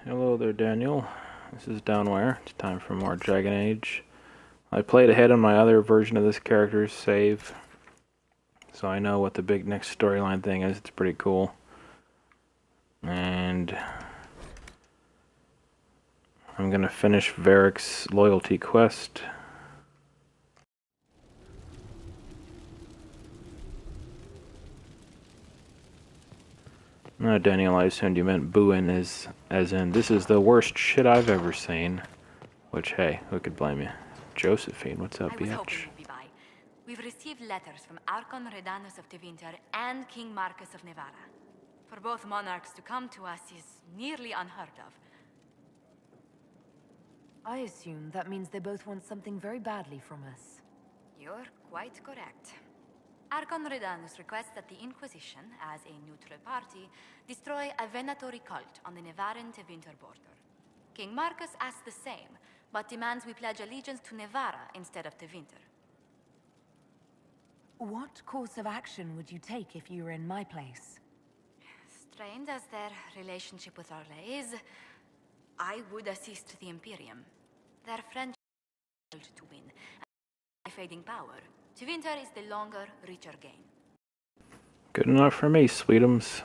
Hello there, Daniel. This is Downware. It's time for more Dragon Age. I played ahead on my other version of this character's save, so I know what the big next storyline thing is. It's pretty cool. And I'm gonna finish Varric's loyalty quest. No, Daniel, I assumed you meant booin' as in, this is the worst shit I've ever seen. Which, hey, who could blame you? Josephine, what's up, bitch? We've received letters from Archon Redanus of Tevinter and King Marcus of Nevada. For both monarchs to come to us is nearly unheard of. I assume that means they both want something very badly from us. You're quite correct. Archon Redanus requests that the Inquisition, as a neutral party, destroy a Venatori cult on the Nevaran-Tevinter border. King Marcus asks the same, but demands we pledge allegiance to Nevara instead of Tevinter. What course of action would you take if you were in my place? Strained as their relationship with Orlais, I would assist the Imperium. Their friendship is to win, and fading power. Tevinter is the longer, richer gain. Good enough for me, sweetums.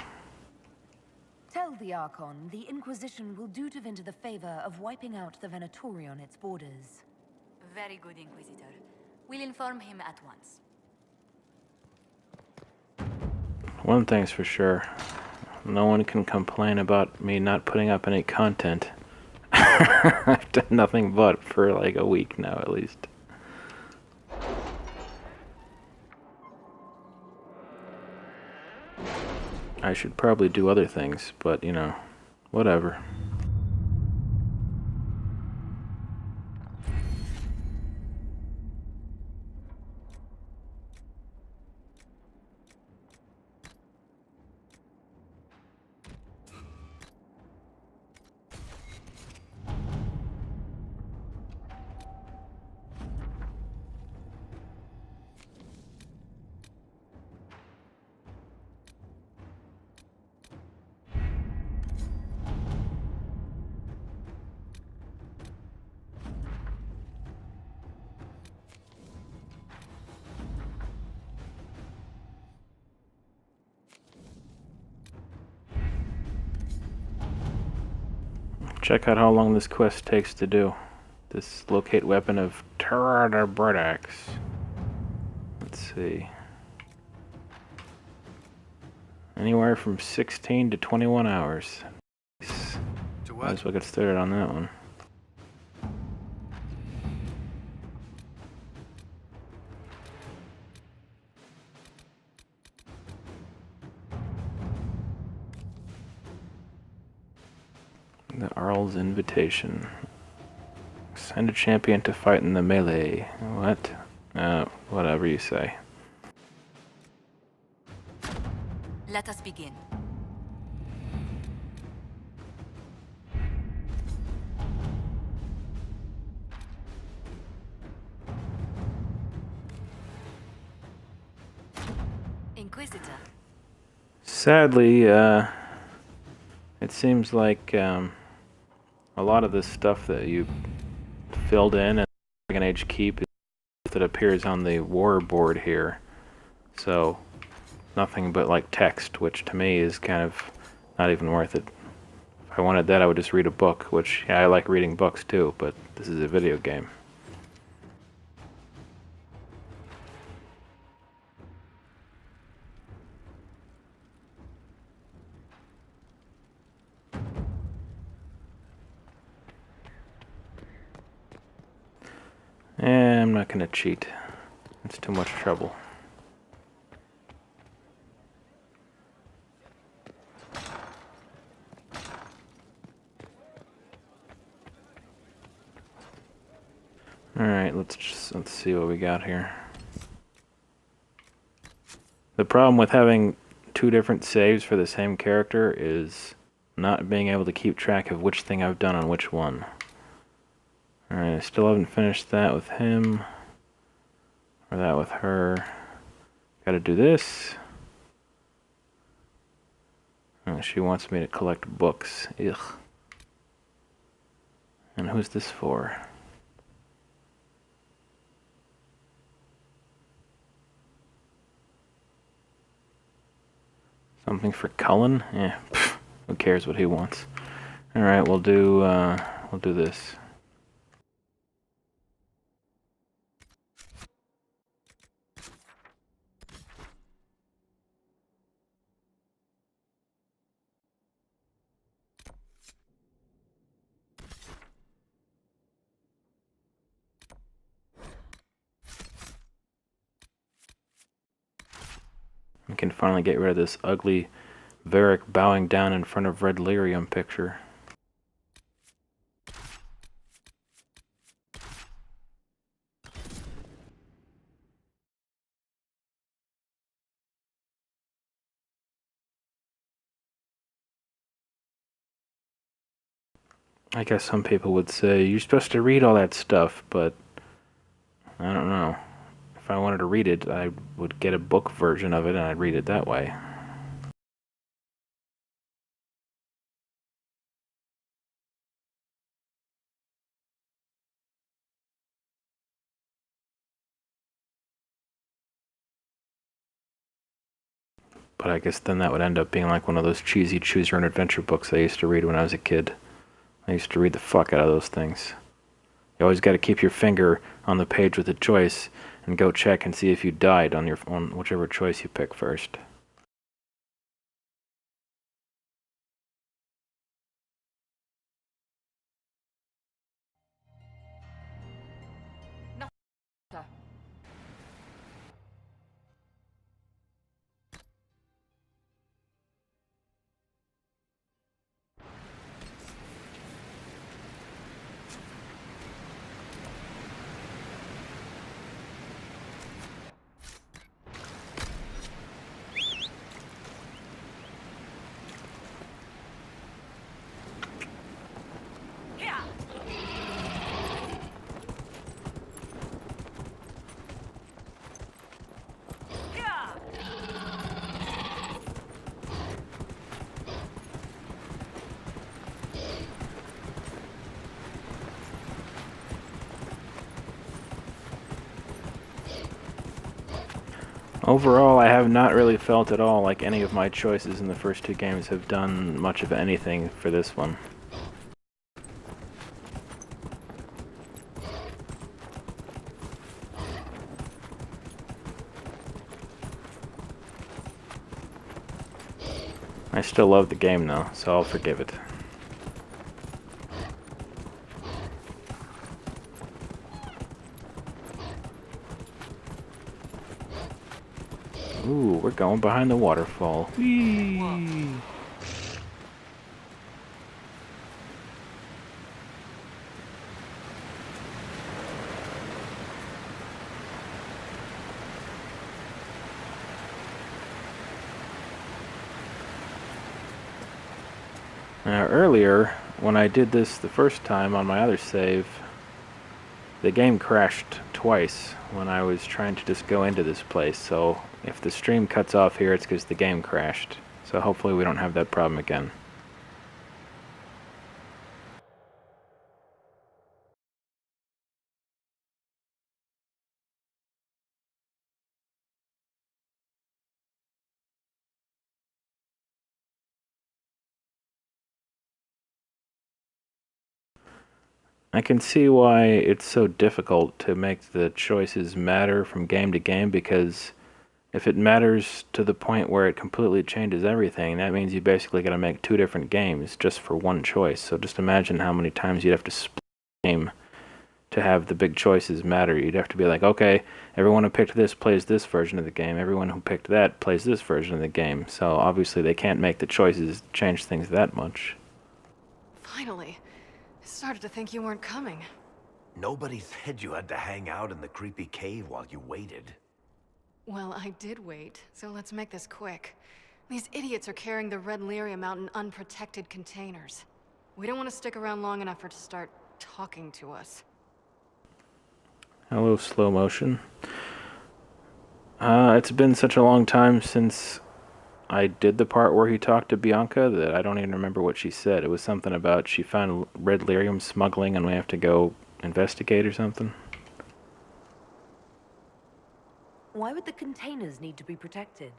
Tell the Archon the Inquisition will do Tevinter the favor of wiping out the Venatori on its borders. Very good, Inquisitor. We'll inform him at once. One thing's for sure. No one can complain about me not putting up any content. I've done nothing but for like a week now, at least. I should probably do other things, but you know, whatever. Check out how long this quest takes to do. This locate weapon of Terradabrax. Let's see. Anywhere from 16 to 21 hours. Might as well get started on that one. The Arl's Invitation. Send a champion to fight in the melee. What? Whatever you say. Let us begin. Inquisitor. Sadly, it seems like a lot of this stuff that you filled in Dragon Age Keep is that appears on the war board here. So nothing but like text, which to me is kind of not even worth it. If I wanted that, I would just read a book, which, yeah, I like reading books too, but this is a video game. I'm not gonna cheat. It's too much trouble. Alright, let's see what we got here. The problem with having two different saves for the same character is not being able to keep track of which thing I've done on which one. Alright, I still haven't finished that with him. Or that with her. Gotta do this. Oh, she wants me to collect books. Ugh. And who's this for? Something for Cullen? Yeah, who cares what he wants? Alright, we'll do this. We can finally get rid of this ugly Varric bowing down in front of Red Lyrium picture. I guess some people would say, you're supposed to read all that stuff, but I don't know. If I wanted to read it, I would get a book version of it and I'd read it that way. But I guess then that would end up being like one of those cheesy choose-your-own-adventure books I used to read when I was a kid. I used to read the fuck out of those things. You always got to keep your finger on the page with a choice and go check and see if you died on whichever choice you pick first. Overall, I have not really felt at all like any of my choices in the first two games have done much of anything for this one. I still love the game though, so I'll forgive it. Ooh, we're going behind the waterfall. Whee! Now earlier, when I did this the first time on my other save, the game crashed twice when I was trying to just go into this place, so if the stream cuts off here, it's because the game crashed. So hopefully we don't have that problem again. I can see why it's so difficult to make the choices matter from game to game, because if it matters to the point where it completely changes everything, that means you basically got to make two different games just for one choice. So just imagine how many times you'd have to split the game to have the big choices matter. You'd have to be like, okay, everyone who picked this plays this version of the game, everyone who picked that plays this version of the game. So obviously they can't make the choices change things that much. Finally. I started to think you weren't coming. Nobody said you had to hang out in the creepy cave while you waited. Well, I did wait, so let's make this quick. These idiots are carrying the Red Lyrium out in unprotected containers. We don't want to stick around long enough for it to start talking to us. Hello, slow motion. It's been such a long time since I did the part where he talked to Bianca that I don't even remember what she said. It was something about she found red lyrium smuggling and we have to go investigate or something. Why would the containers need to be protected?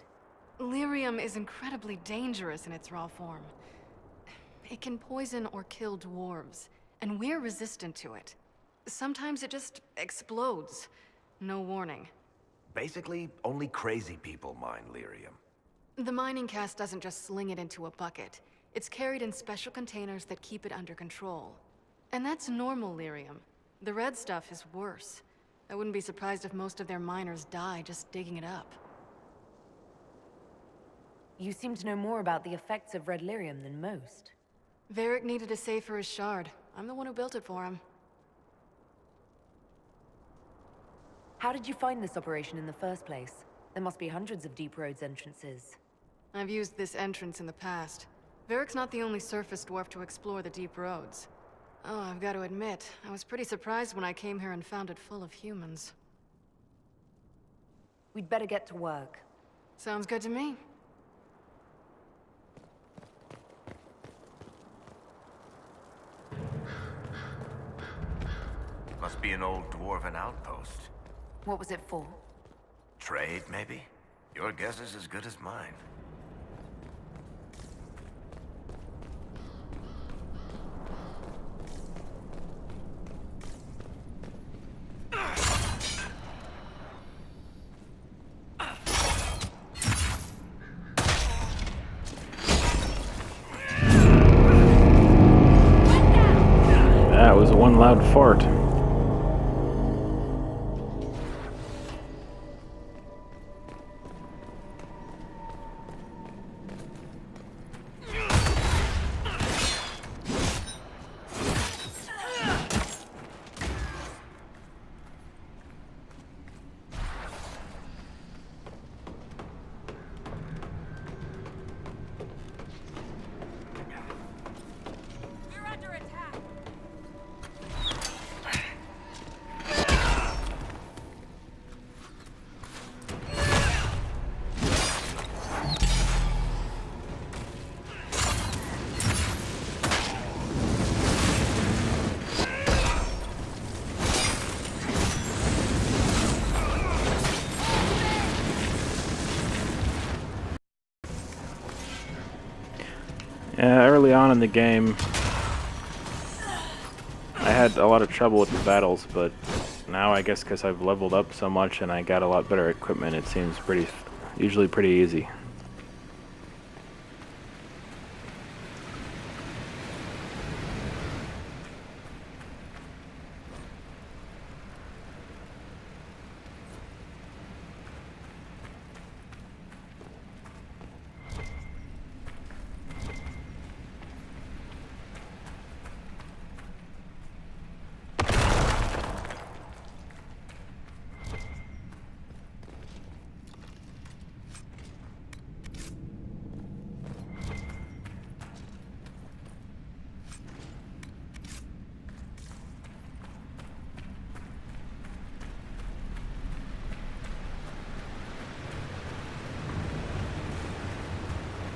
Lyrium is incredibly dangerous in its raw form. It can poison or kill dwarves, and we're resistant to it. Sometimes it just explodes. No warning. Basically, only crazy people mine lyrium. The mining cast doesn't just sling it into a bucket. It's carried in special containers that keep it under control. And that's normal lyrium. The red stuff is worse. I wouldn't be surprised if most of their miners die just digging it up. You seem to know more about the effects of red lyrium than most. Varric needed a safe for his shard. I'm the one who built it for him. How did you find this operation in the first place? There must be hundreds of Deep Roads entrances. I've used this entrance in the past. Varric's not the only surface dwarf to explore the deep roads. Oh, I've got to admit, I was pretty surprised when I came here and found it full of humans. We'd better get to work. Sounds good to me. Must be an old dwarven outpost. What was it for? Trade, maybe? Your guess is as good as mine. That was one loud fart. Early on in the game, I had a lot of trouble with the battles, but now I guess because I've leveled up so much and I got a lot better equipment, it seems usually pretty easy.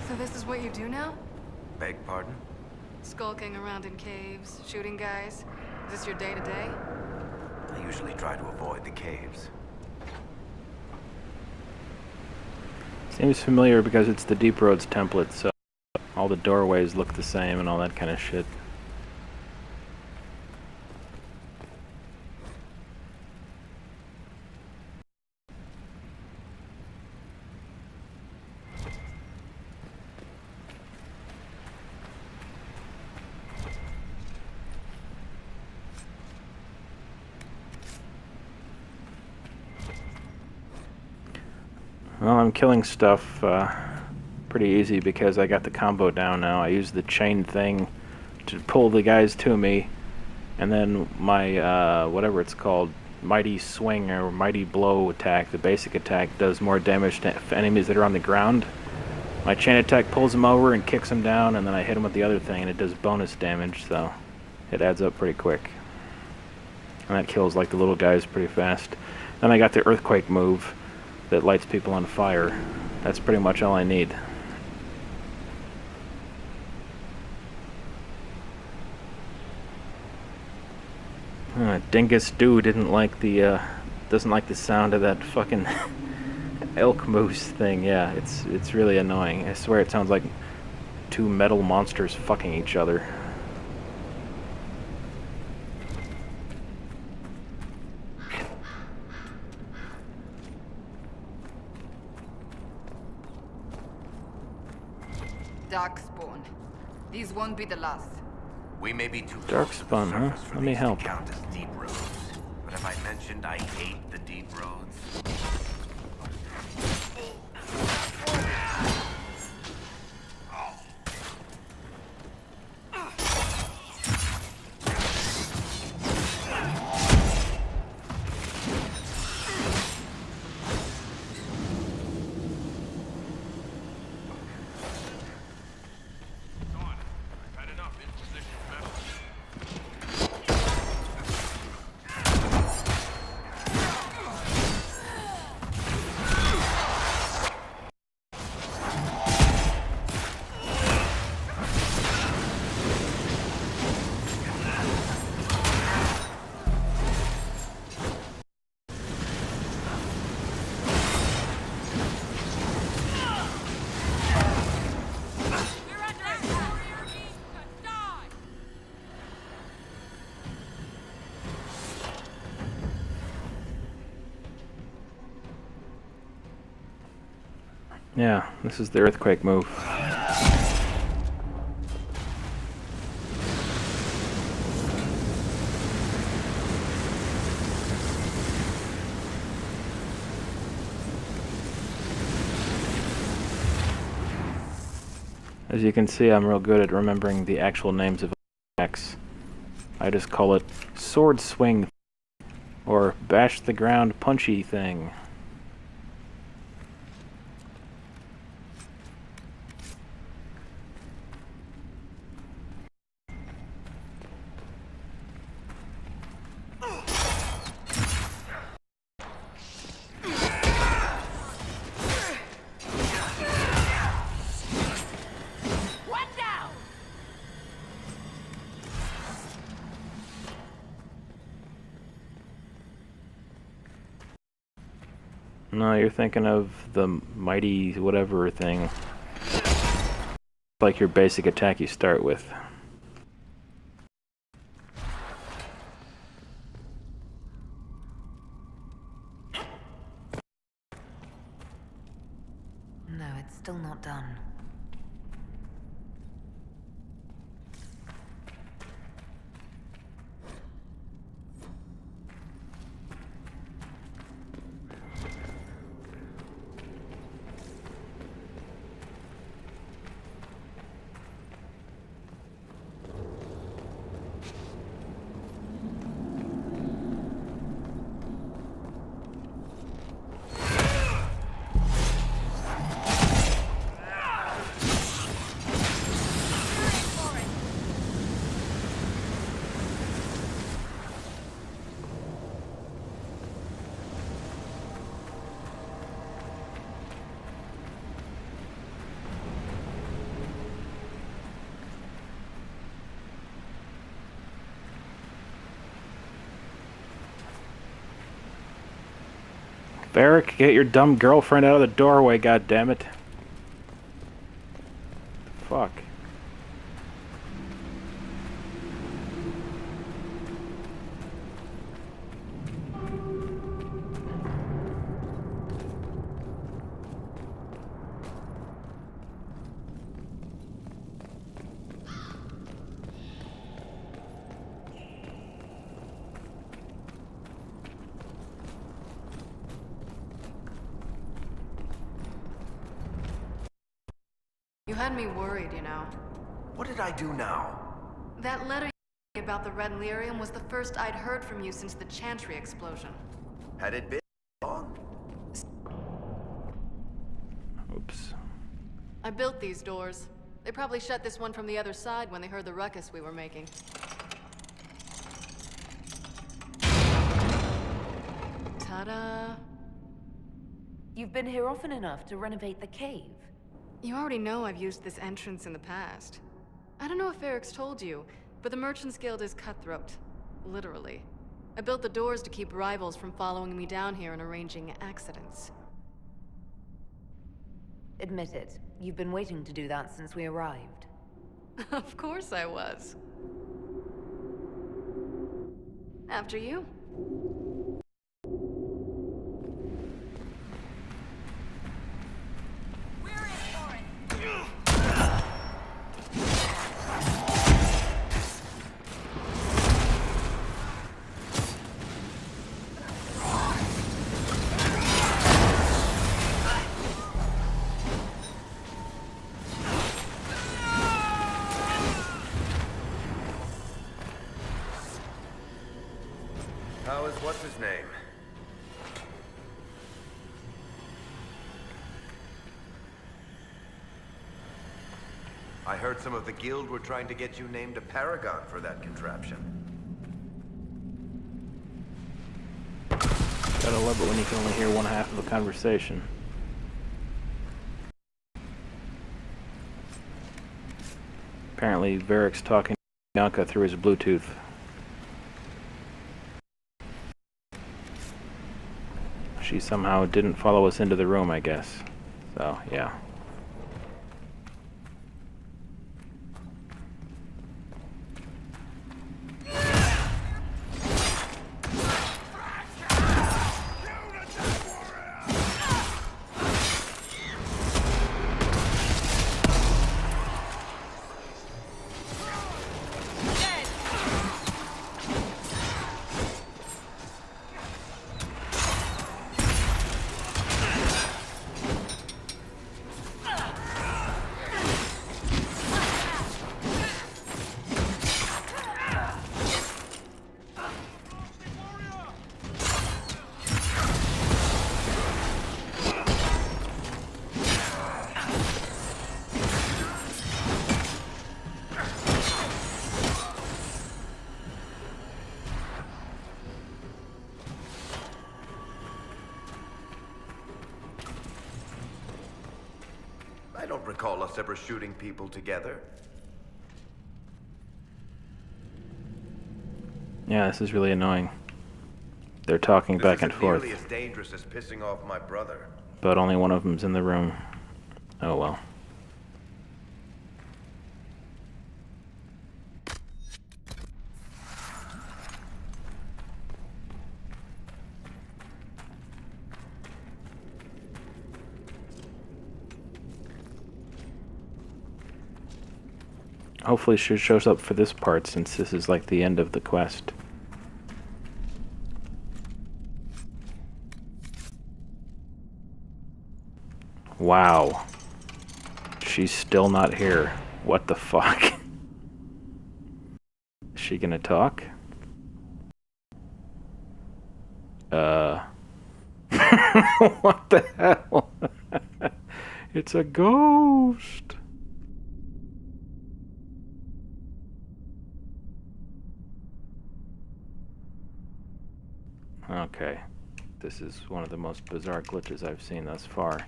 So this is what you do now? Beg pardon? Skulking around in caves, shooting guys? Is this your day-to-day? I usually try to avoid the caves. Seems familiar because it's the Deep Roads template, so all the doorways look the same and all that kind of shit. Well, I'm killing stuff pretty easy because I got the combo down now. I use the chain thing to pull the guys to me, and then my, whatever it's called, Mighty Swing or Mighty Blow attack, the basic attack, does more damage to enemies that are on the ground. My chain attack pulls them over and kicks them down, and then I hit them with the other thing, and it does bonus damage, so it adds up pretty quick. And that kills like the little guys pretty fast. Then I got the Earthquake move that lights people on fire. That's pretty much all I need. Dingus Stew doesn't like the sound of that fucking elk moose thing. Yeah, it's really annoying. I swear it sounds like two metal monsters fucking each other. Darkspawn. These won't be the last. We may be too Darkspawn, huh? Let me help. Count as deep roads. But have I mentioned I hate the deep roads? Yeah, this is the earthquake move. As you can see, I'm real good at remembering the actual names of attacks. I just call it sword swing or bash the ground punchy thing. No, you're thinking of the mighty whatever thing. Like your basic attack you start with. No, it's still not done. Barrick, get your dumb girlfriend out of the doorway, goddammit. Fuck. You had me worried, you know. What did I do now? That letter about the red lyrium was the first I'd heard from you since the Chantry explosion. Had it been long? Oops. I built these doors. They probably shut this one from the other side when they heard the ruckus we were making. Ta-da! You've been here often enough to renovate the cave. You already know I've used this entrance in the past. I don't know if Eric's told you, but the Merchants Guild is cutthroat. Literally. I built the doors to keep rivals from following me down here and arranging accidents. Admit it, you've been waiting to do that since we arrived. Of course I was. After you. How is what's his name? I heard some of the guild were trying to get you named a paragon for that contraption. Gotta love it when you can only hear one half of a conversation. Apparently, Varric's talking to Bianca through his Bluetooth. She somehow didn't follow us into the room, I guess. So, yeah. I don't recall us ever shooting people together. Yeah, this is really annoying. They're talking This back and isn't forth, nearly as dangerous as pissing off my brother. but only one of them's in the room. Oh well. Hopefully she shows up for this part, since this is like the end of the quest. Wow. She's still not here. What the fuck? Is she gonna talk? What the hell? It's a ghost. Okay. This is one of the most bizarre glitches I've seen thus far.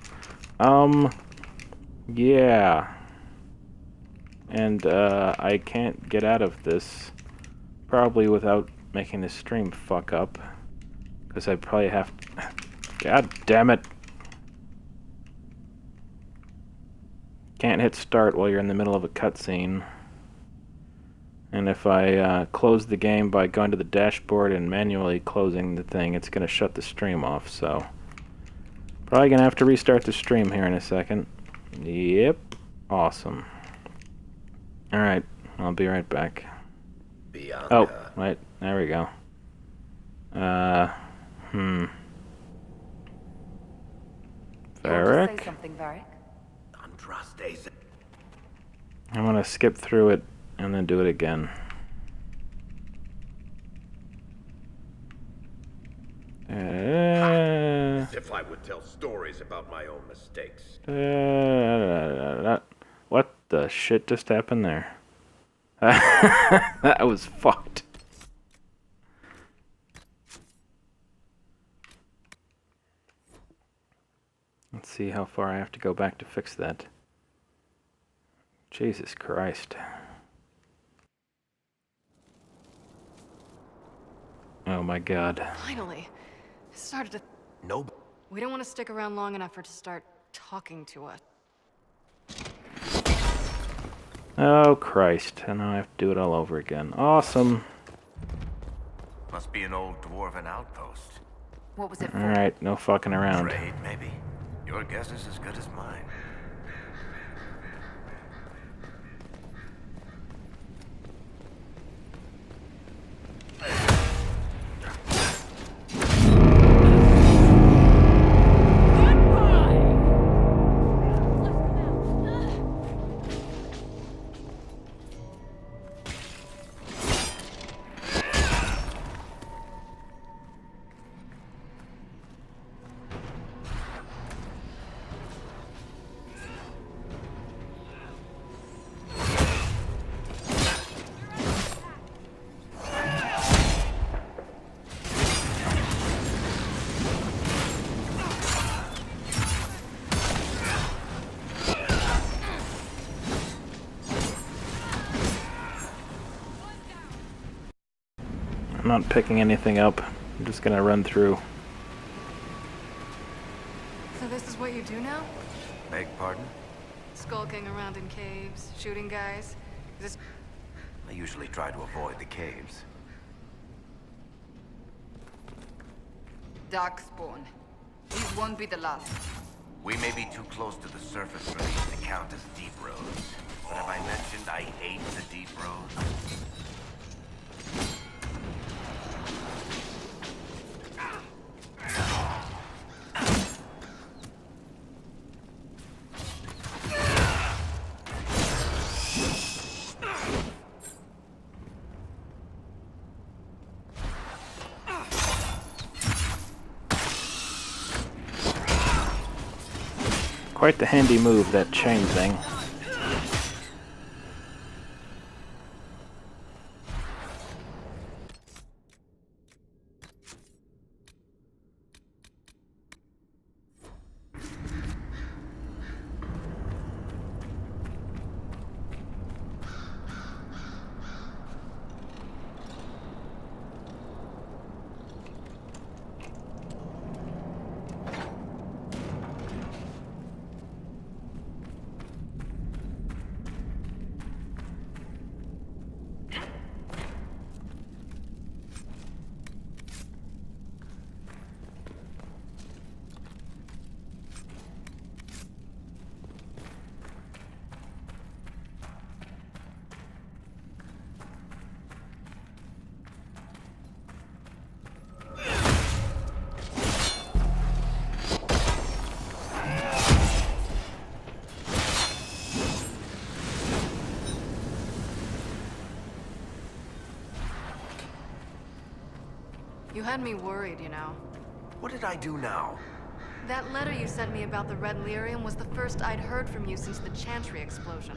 Yeah. And, I can't get out of this. Probably without making the stream fuck up. Because I probably have to... God damn it! Can't hit start while you're in the middle of a cutscene. And if I close the game by going to the dashboard and manually closing the thing, it's going to shut the stream off, so... Probably going to have to restart the stream here in a second. Yep. Awesome. Alright, I'll be right back. Bianca. Oh, wait, there we go. You want to Varric? say something, Varric? Andraste's. I'm going to skip through it and then do it again. As if I would tell stories about my own mistakes. What the shit just happened there? That was fucked. Let's see how far I have to go back to fix that. Jesus Christ. Oh Oh my god. Finally. It started to... No. We don't want to stick around long enough for it to start talking to us. Oh Christ. And now I have to do it all over again. Awesome. Must be an old dwarven outpost. What was it for? Alright, no fucking around. Trade, maybe? Your guess is as good as mine. I'm not picking anything up. I'm just gonna run through. So this is what you do now? Beg pardon? Skulking around in caves, shooting guys? Is this... I usually try to avoid the caves. Darkspawn. These won't be the last. We may be too close to the surface for these to count as deep roads. But have I mentioned I hate the deep roads? Quite the handy move, that chain thing. You had me worried, you know. What did I do now? That letter you sent me about the Red Lyrium was the first I'd heard from you since the Chantry explosion.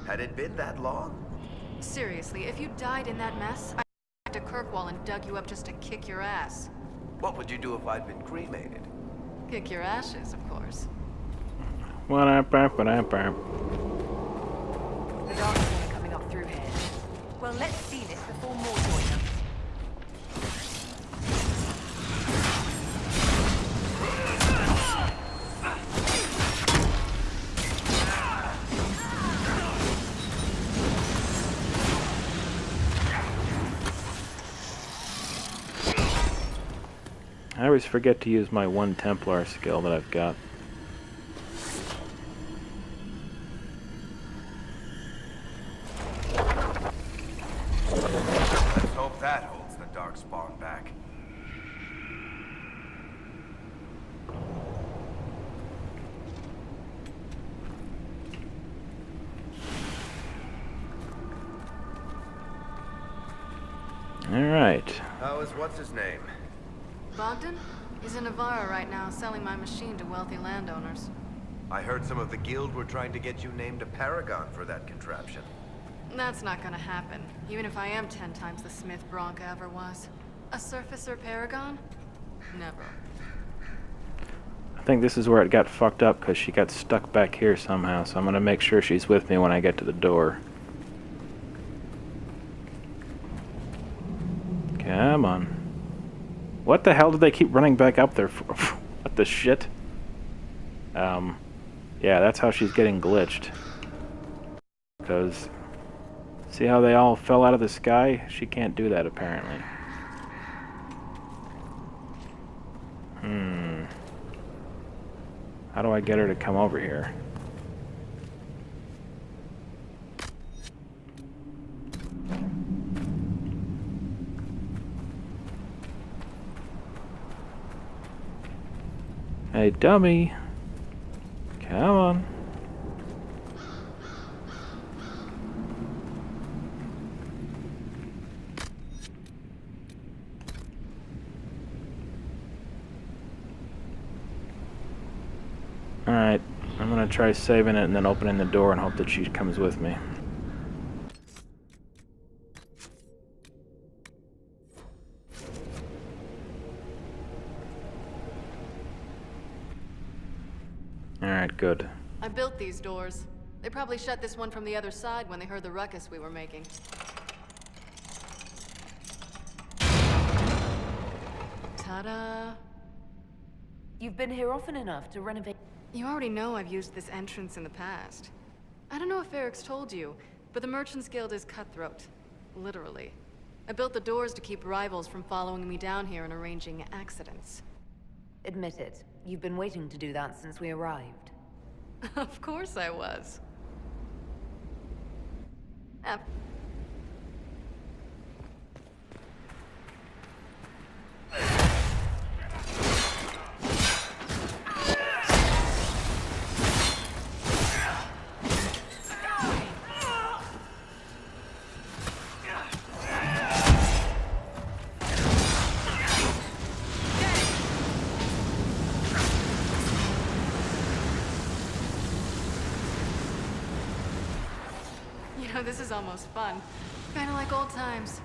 Had it been that long? Seriously, if you died in that mess, I'd go back to Kirkwall and dug you up just to kick your ass. What would you do if I'd been cremated? Kick your ashes, of course. What up, up, what up, up. The Darkspawn are coming up through here. Well, let's see this before more join us. I always forget to use my one Templar skill that I've got. Let's hope that holds the Darkspawn back. Alright. How is what's-his-name? Bogdan? He's in Navarra right now, selling my machine to wealthy landowners. I heard some of the guild were trying to get you named a paragon for that contraption. That's not gonna happen, even if I am 10 times the Smith Bronca ever was. A surfacer paragon? Never. I think this is where it got fucked up because she got stuck back here somehow, so I'm gonna make sure she's with me when I get to the door. Come on. What the hell did they keep running back up there for? What the shit? Yeah, that's how she's getting glitched. Because, see how they all fell out of the sky? She can't do that, apparently. How do I get her to come over here? Hey, dummy. Come on. Alright, I'm gonna try saving it and then opening the door and hope that she comes with me. Alright, good. I built these doors. They probably shut this one from the other side when they heard the ruckus we were making. Ta-da! You've been here often enough to renovate. You already know I've used this entrance in the past. I don't know if Eric's told you, but the Merchants Guild is cutthroat. Literally. I built the doors to keep rivals from following me down here and arranging accidents. Admit it, you've been waiting to do that since we arrived. Of course I was. Ah. This is almost fun. Kinda like old times.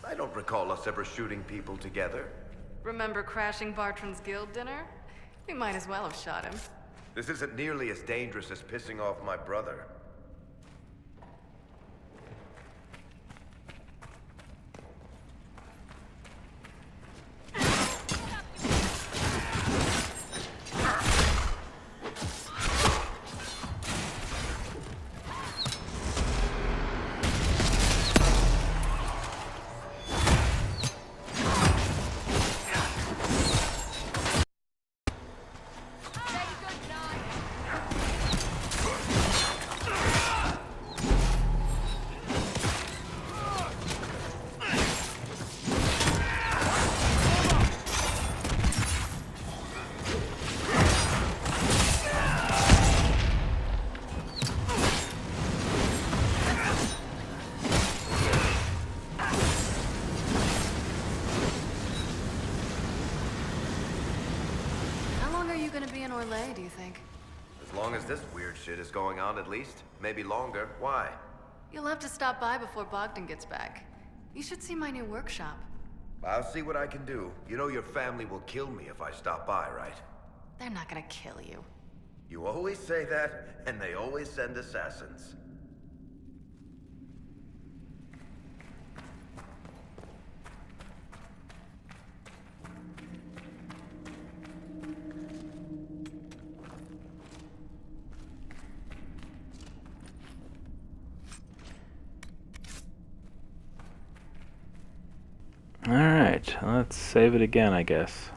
I don't recall us ever shooting people together. Remember crashing Bartran's guild dinner? We might as well have shot him. This isn't nearly as dangerous as pissing off my brother. Do you think? As long as this weird shit is going on, at least. Maybe longer. Why? You'll have to stop by before Bogdan gets back. You should see my new workshop. I'll see what I can do. You know your family will kill me if I stop by, right? They're not gonna kill you. You always say that, and they always send assassins. Alright, let's save it again, I guess.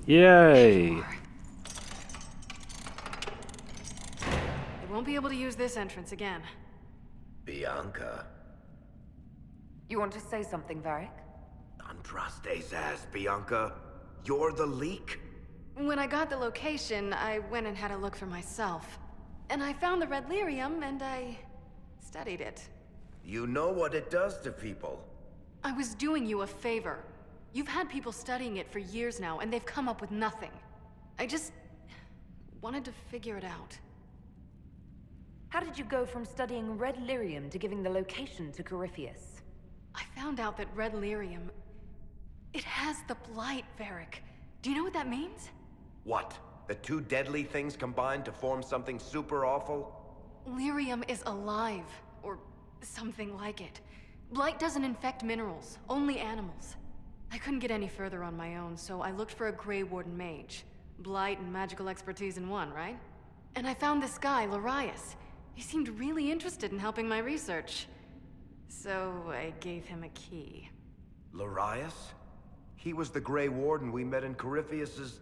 Yay! You won't be able to use this entrance again. Bianca. You want to say something, Varric? Andraste's ass, Bianca. You're the leak? When I got the location, I went and had a look for myself. And I found the red lyrium, and I studied it. You know what it does to people. I was doing you a favor. You've had people studying it for years now, and they've come up with nothing. I just wanted to figure it out. How did you go from studying red lyrium to giving the location to Corypheus? I found out that red lyrium... it has the blight, Varric. Do you know what that means? What? The two deadly things combined to form something super awful? Lyrium is alive, or something like it. Blight doesn't infect minerals, only animals. I couldn't get any further on my own, so I looked for a Grey Warden mage. Blight and magical expertise in one, right? And I found this guy, Larius. He seemed really interested in helping my research. So I gave him a key. Larius? He was the Grey Warden we met in Corypheus's...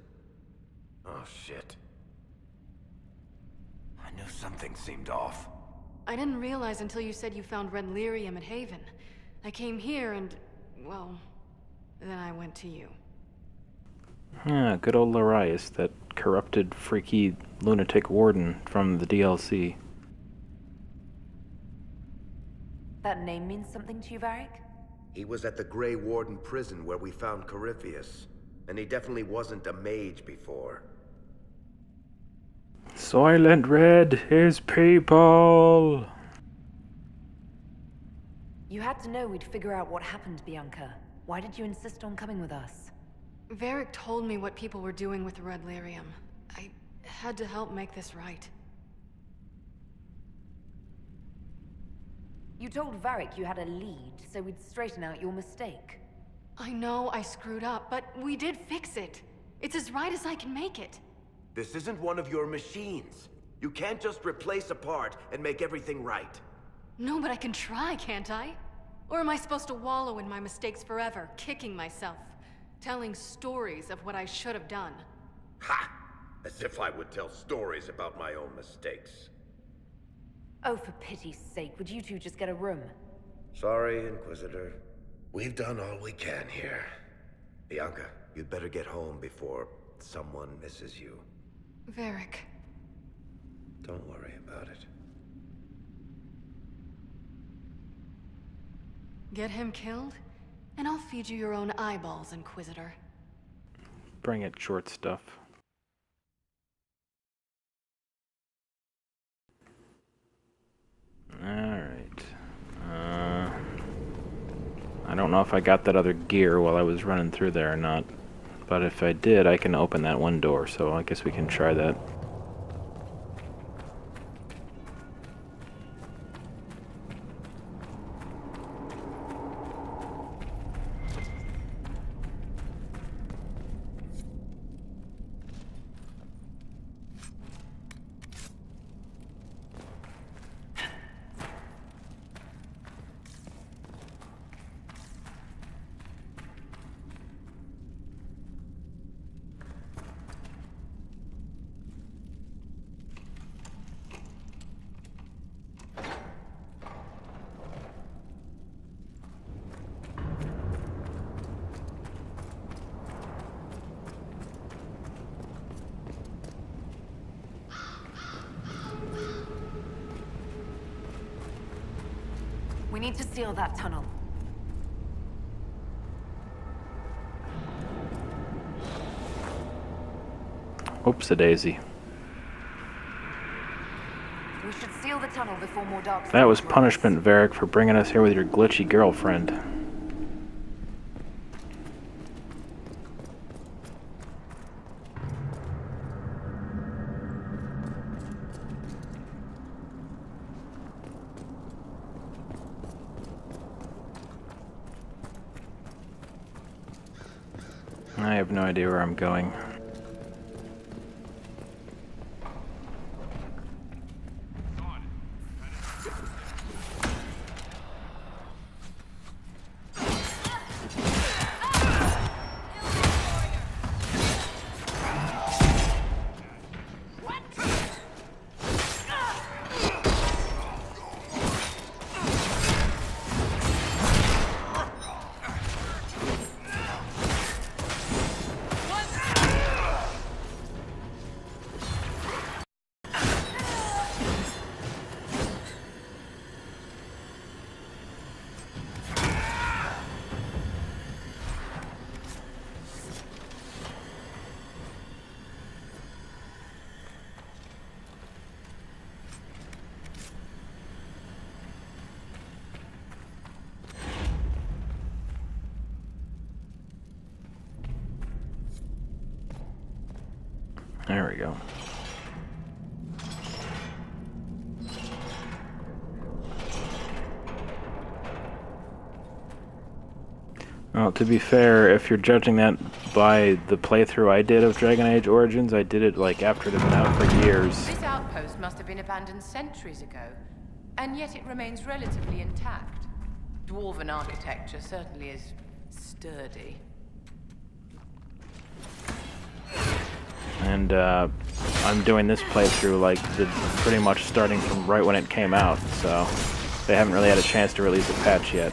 Oh, shit. I knew something seemed off. I didn't realize until you said you found red lyrium at Haven. I came here and, well, then I went to you. Ah, good old Larius, that corrupted, freaky, lunatic warden from the DLC. That name means something to you, Varric? He was at the Grey Warden prison where we found Corypheus. And he definitely wasn't a mage before. Soylent Red is people! You had to know we'd figure out what happened, Bianca. Why did you insist on coming with us? Varric told me what people were doing with the red lyrium. I had to help make this right. You told Varric you had a lead, so we'd straighten out your mistake. I know I screwed up, but we did fix it. It's as right as I can make it. This isn't one of your machines. You can't just replace a part and make everything right. No, but I can try, can't I? Or am I supposed to wallow in my mistakes forever, kicking myself? Telling stories of what I should have done? Ha! As if I would tell stories about my own mistakes. Oh, for pity's sake, would you two just get a room? Sorry, Inquisitor. We've done all we can here. Bianca, you'd better get home before someone misses you. Varric. Don't worry about it. Get him killed, and I'll feed you your own eyeballs, Inquisitor. Bring it, short stuff. Alright. I don't know if I got that other gear while I was running through there or not. But if I did, I can open that one door, so I guess we can try that. We need to seal that tunnel. Oops-a-daisy. We should seal the tunnel before more dark... That was spirits punishment, Varric, for bringing us here with your glitchy girlfriend. I have no idea where I'm going. There we go. Well, to be fair, if you're judging that by the playthrough I did of Dragon Age Origins, I did it like after it had been out for years. This outpost must have been abandoned centuries ago, and yet it remains relatively intact. Dwarven architecture certainly is sturdy. And I'm doing this playthrough like pretty much starting from right when it came out, so they haven't really had a chance to release a patch yet.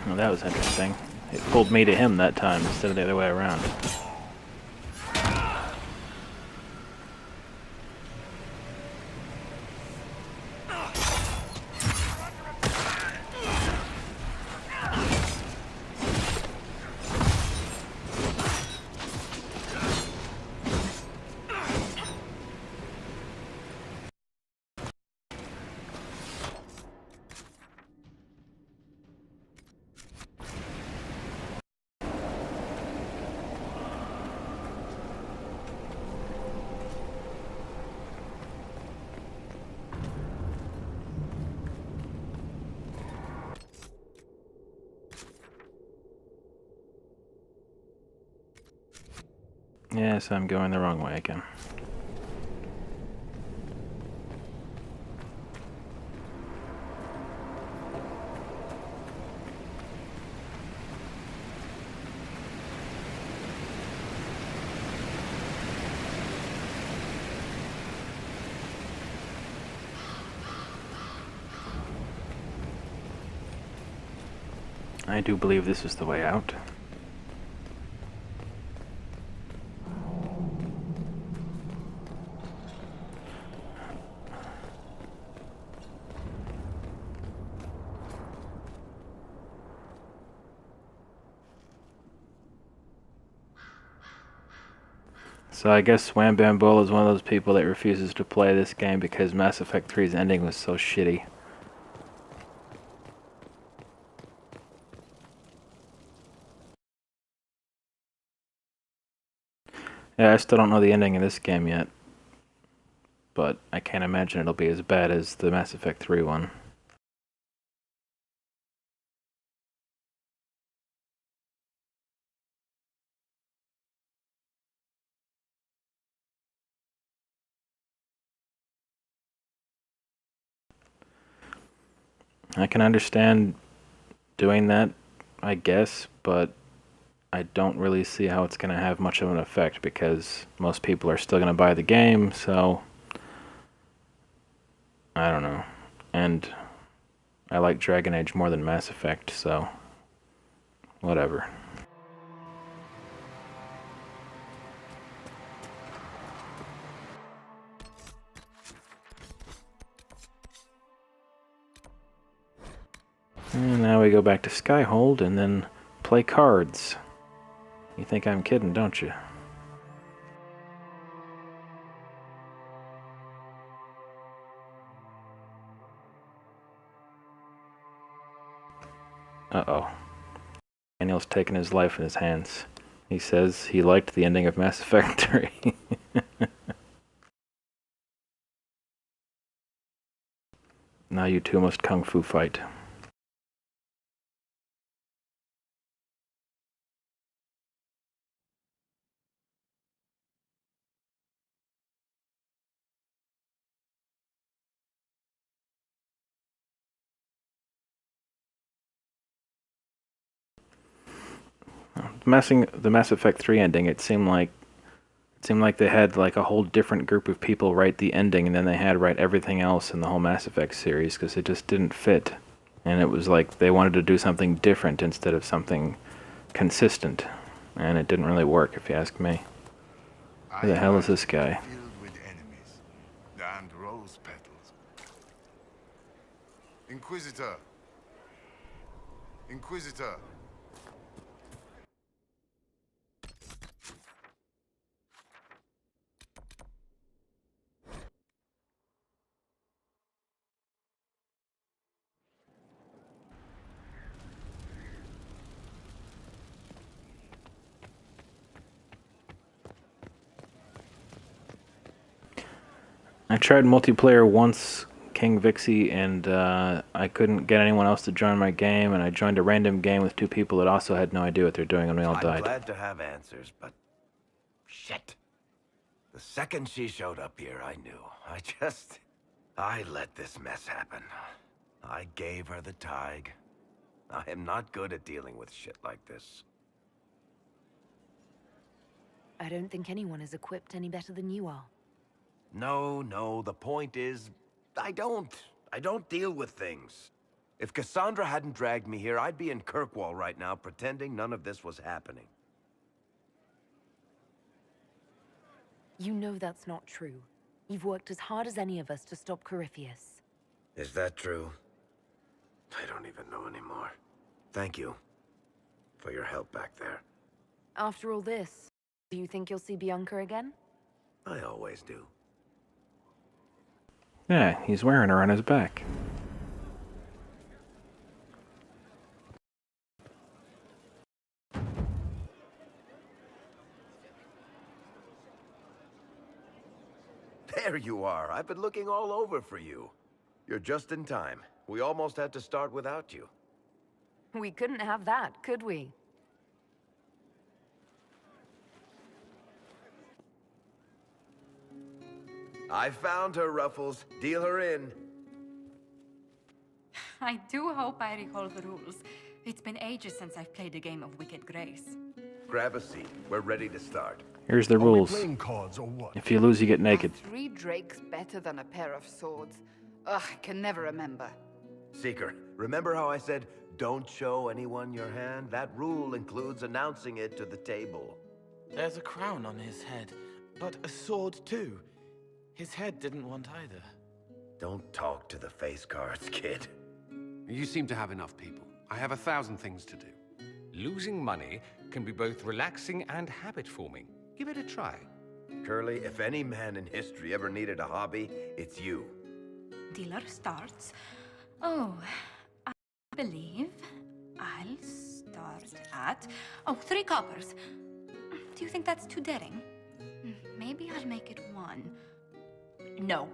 Well, that was interesting. It pulled me to him that time instead of the other way around. Yes, I'm going the wrong way again. I do believe this is the way out. So I guess Wham Bam Bola is one of those people that refuses to play this game because Mass Effect 3's ending was so shitty. Yeah, I still don't know the ending of this game yet, but I can't imagine it'll be as bad as the Mass Effect 3 one. I can understand doing that, I guess, but I don't really see how it's going to have much of an effect because most people are still going to buy the game, so I don't know. And I like Dragon Age more than Mass Effect, so whatever. And now we go back to Skyhold and then play cards. You think I'm kidding, don't you? Uh-oh. Daniel's taking his life in his hands. He says he liked the ending of Mass Effect 3. Now you two must kung fu fight. The Mass Effect 3 ending, it seemed like they had like a whole different group of people write the ending, and then they had write everything else in the whole Mass Effect series because it just didn't fit. And it was like they wanted to do something different instead of something consistent, and it didn't really work, if you ask me. Who the hell is this guy? Filled with enemies. Damned rose petals. Inquisitor. Inquisitor. I tried multiplayer once, King Vixie, and I couldn't get anyone else to join my game, and I joined a random game with two people that also had no idea what they're doing, and we all I'm died. glad to have answers, but shit. The second she showed up here, I knew. I let this mess happen. I gave her the tig. I am not good at dealing with shit like this. I don't think anyone is equipped any better than you are. No, the point is, I don't deal with things. If Cassandra hadn't dragged me here, I'd be in Kirkwall right now pretending none of this was happening. You know that's not true. You've worked as hard as any of us to stop Corypheus. Is that true? I don't even know anymore. Thank you for your help back there. After all this, do you think you'll see Bianca again? I always do. Yeah, he's wearing her on his back. There you are. I've been looking all over for you. You're just in time. We almost had to start without you. We couldn't have that, could we? I found her, Ruffles. Deal her in. I do hope I recall the rules. It's been ages since I've played a game of Wicked Grace. Grab a seat. We're ready to start. Here's the Are we rules. playing cards or what? If you lose, you get naked. Are 3 drakes better than a pair of swords? Ugh, I can never remember. Seeker, remember how I said, don't show anyone your hand? That rule includes announcing it to the table. There's a crown on his head, but a sword too. His head didn't want either. Don't talk to the face cards, kid. You seem to have enough people. I have 1,000 things to do. Losing money can be both relaxing and habit-forming. Give it a try. Curly, if any man in history ever needed a hobby, it's you. Dealer starts. Oh, I believe I'll start at... Oh, 3 coppers. Do you think that's too daring? Maybe I'll make it 1. No.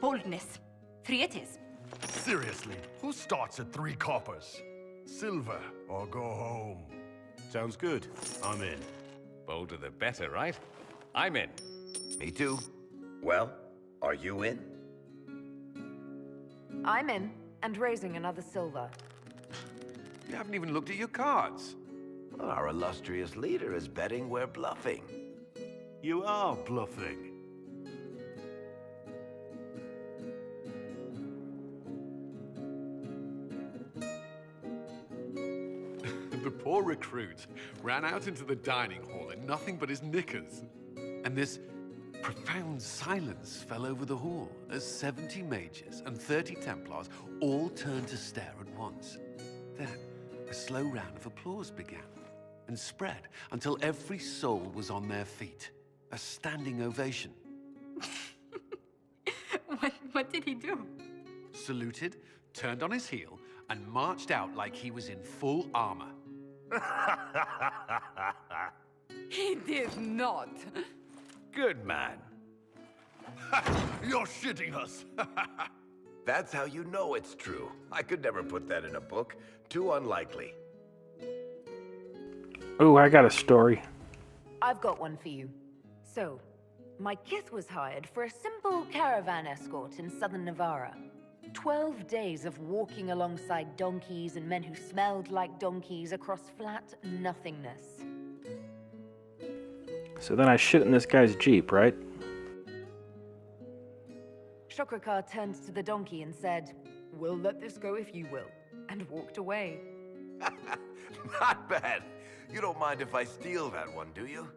Boldness. 3 it is. Seriously, who starts at 3 coppers? Silver or go home? Sounds good. I'm in. Bolder the better, right? I'm in. Me too. Well, are you in? I'm in, And raising another silver. You haven't even looked at your cards. Well, our illustrious leader is betting we're bluffing. You are bluffing. The poor recruit ran out into the dining hall in nothing but his knickers. And this profound silence fell over the hall as 70 mages and 30 Templars all turned to stare at once. Then, a slow round of applause began and spread until every soul was on their feet. A standing ovation. What did he do? Saluted, turned on his heel, and marched out like he was in full armor. He did not. Good man. You're shitting us. That's how you know it's true. I could never put that in a book. Too unlikely. Ooh, I got a story. I've got one for you. So, my kith was hired for a simple caravan escort in southern Navarra. 12 days of walking alongside donkeys and men who smelled like donkeys across flat nothingness. So then I shit in this guy's Jeep, right? Shokrakar turned to the donkey and said, "We'll let this go if you will," and walked away. Not bad. You don't mind if I steal that one, do you?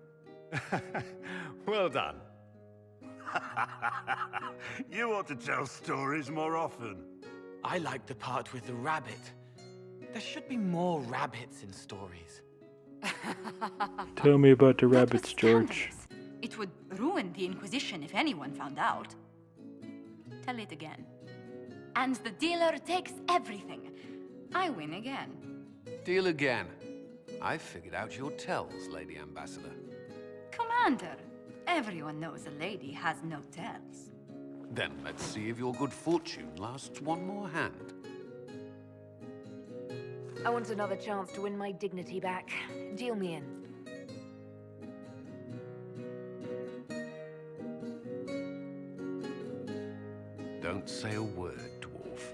Well done. You ought to tell stories more often. I like the part with the rabbit. There should be more rabbits in stories. Tell me about the That rabbits, was George. scandalous. It would ruin the Inquisition if anyone found out. Tell it again. And the dealer takes everything. I win again. Deal again. I figured out your tells, Lady Ambassador. Commander, everyone knows a lady has no tells. Then let's see if your good fortune lasts one more hand. I want another chance to win my dignity back. Deal me in. Don't say a word, dwarf.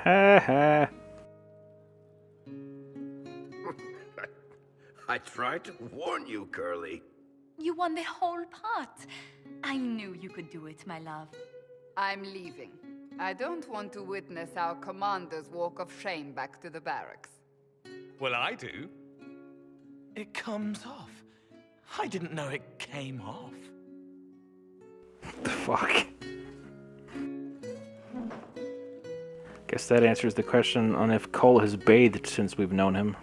Ha ha. I tried to warn you, Curly. You won the whole pot. I knew you could do it, my love. I'm leaving. I don't want to witness our commander's walk of shame back to the barracks. Well, I do. It comes off. I didn't know it came off. The fuck? Guess that answers the question on if Cole has bathed since we've known him.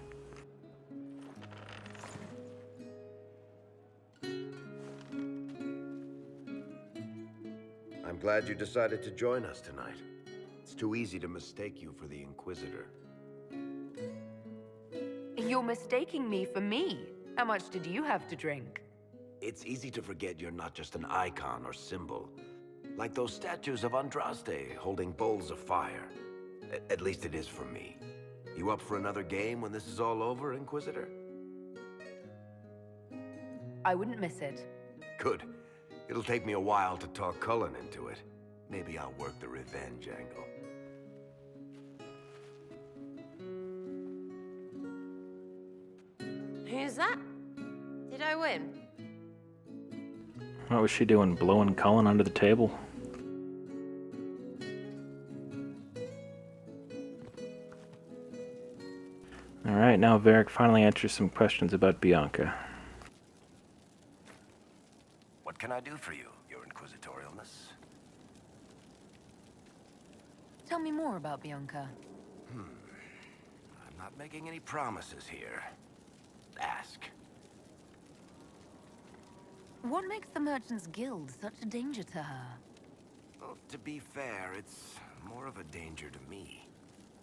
I'm glad you decided to join us tonight. It's too easy to mistake you for the Inquisitor. You're mistaking me for me. How much did you have to drink? It's easy to forget you're not just an icon or symbol. Like those statues of Andraste holding bowls of fire. At least it is for me. You up for another game when this is all over, Inquisitor? I wouldn't miss it. Good. It'll take me a while to talk Cullen into it. Maybe I'll work the revenge angle. Who's that? Did I win? What was she doing, blowing Cullen under the table? Alright, now Varric finally answers some questions about Bianca. What can I do for you, Your Inquisitorialness? Tell me more about Bianca. I'm not making any promises here. Ask. What makes the Merchants Guild such a danger to her? Well, to be fair, it's more of a danger to me.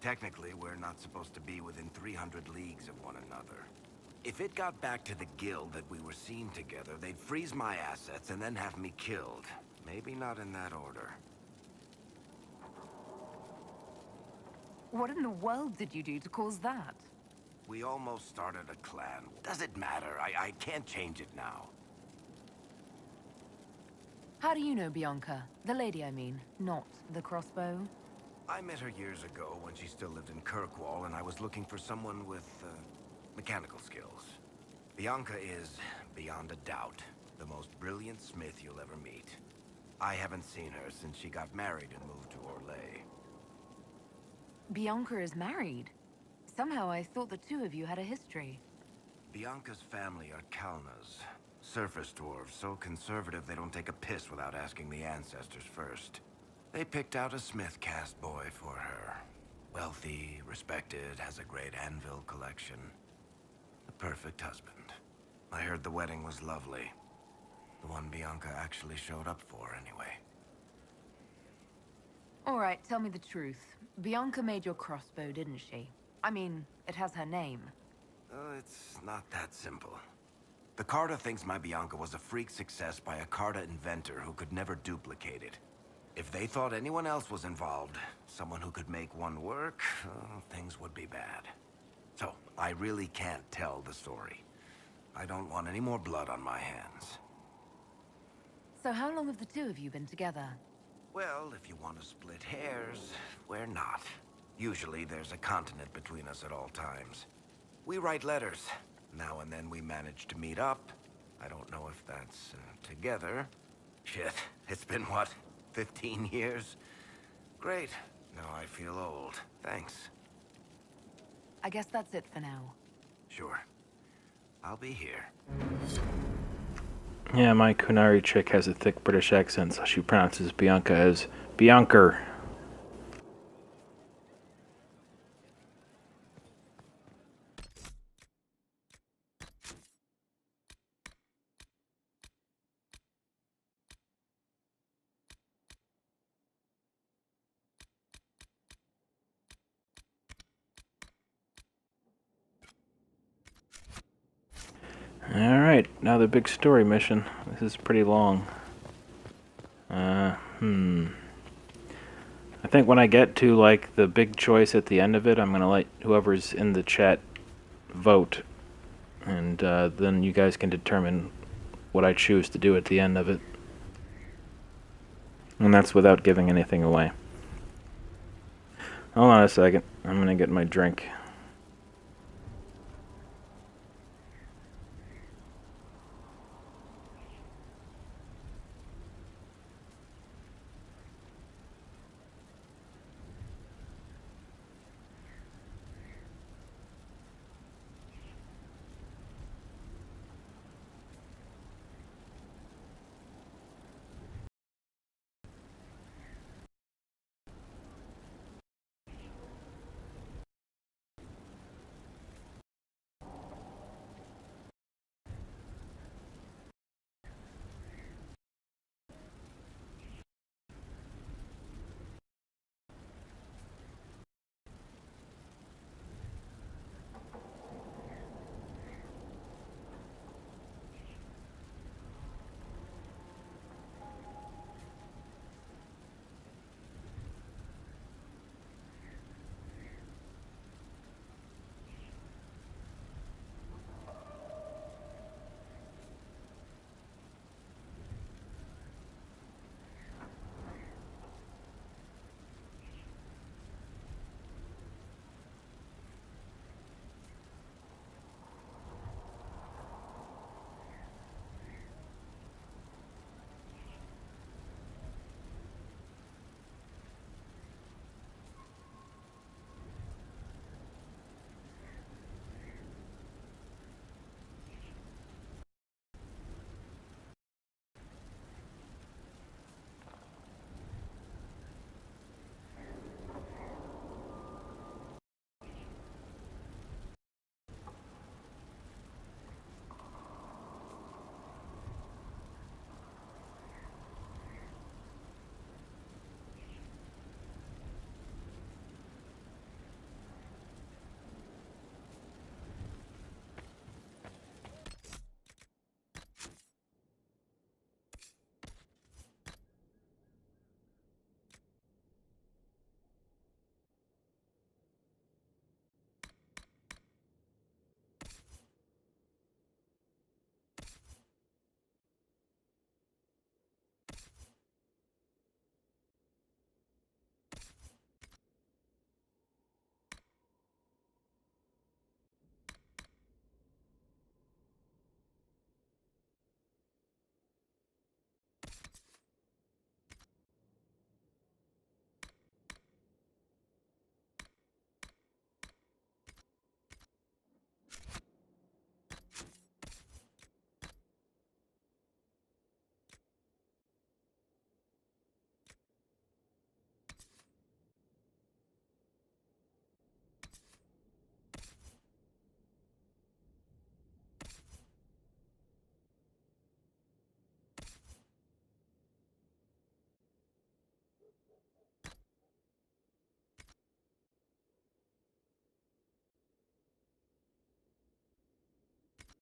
Technically, we're not supposed to be within 300 leagues of one another. If it got back to the guild that we were seen together, they'd freeze my assets and then have me killed. Maybe not in that order. What in the world did you do to cause that? We almost started a clan. Does it matter? I can't change it now. How do you know Bianca? The lady, I mean, not the crossbow. I met her years ago when she still lived in Kirkwall, and I was looking for someone with, mechanical skills. Bianca is, beyond a doubt, the most brilliant smith you'll ever meet. I haven't seen her since she got married and moved to Orlais. Bianca is married. Somehow I thought the two of you had a history. Bianca's family are Kalnas. Surface dwarves, so conservative they don't take a piss without asking the ancestors first. They picked out a smith caste boy for her. Wealthy, respected, has a great anvil collection. The perfect husband. I heard the wedding was lovely. The one Bianca actually showed up for, anyway. All right, tell me the truth. Bianca made your crossbow, didn't she? I mean, it has her name. It's not that simple. The Carta thinks my Bianca was a freak success by a Carta inventor who could never duplicate it. If they thought anyone else was involved, someone who could make one work, things would be bad. So, I really can't tell the story. I don't want any more blood on my hands. So how long have the two of you been together? Well, if you want to split hairs, we're not. Usually there's a continent between us at all times. We write letters. Now and then we manage to meet up. I don't know if that's together. Shit, it's been what, 15 years? Great. Now I feel old. Thanks. I guess that's it for now. Sure. I'll be here. Yeah, my Kunari chick has a thick British accent, so she pronounces Bianca as Bianca. Alright, now the big story mission. This is pretty long. I think when I get to, like, the big choice at the end of it, I'm gonna let whoever's in the chat vote. And then you guys can determine what I choose to do at the end of it. And that's without giving anything away. Hold on a second. I'm gonna get my drink.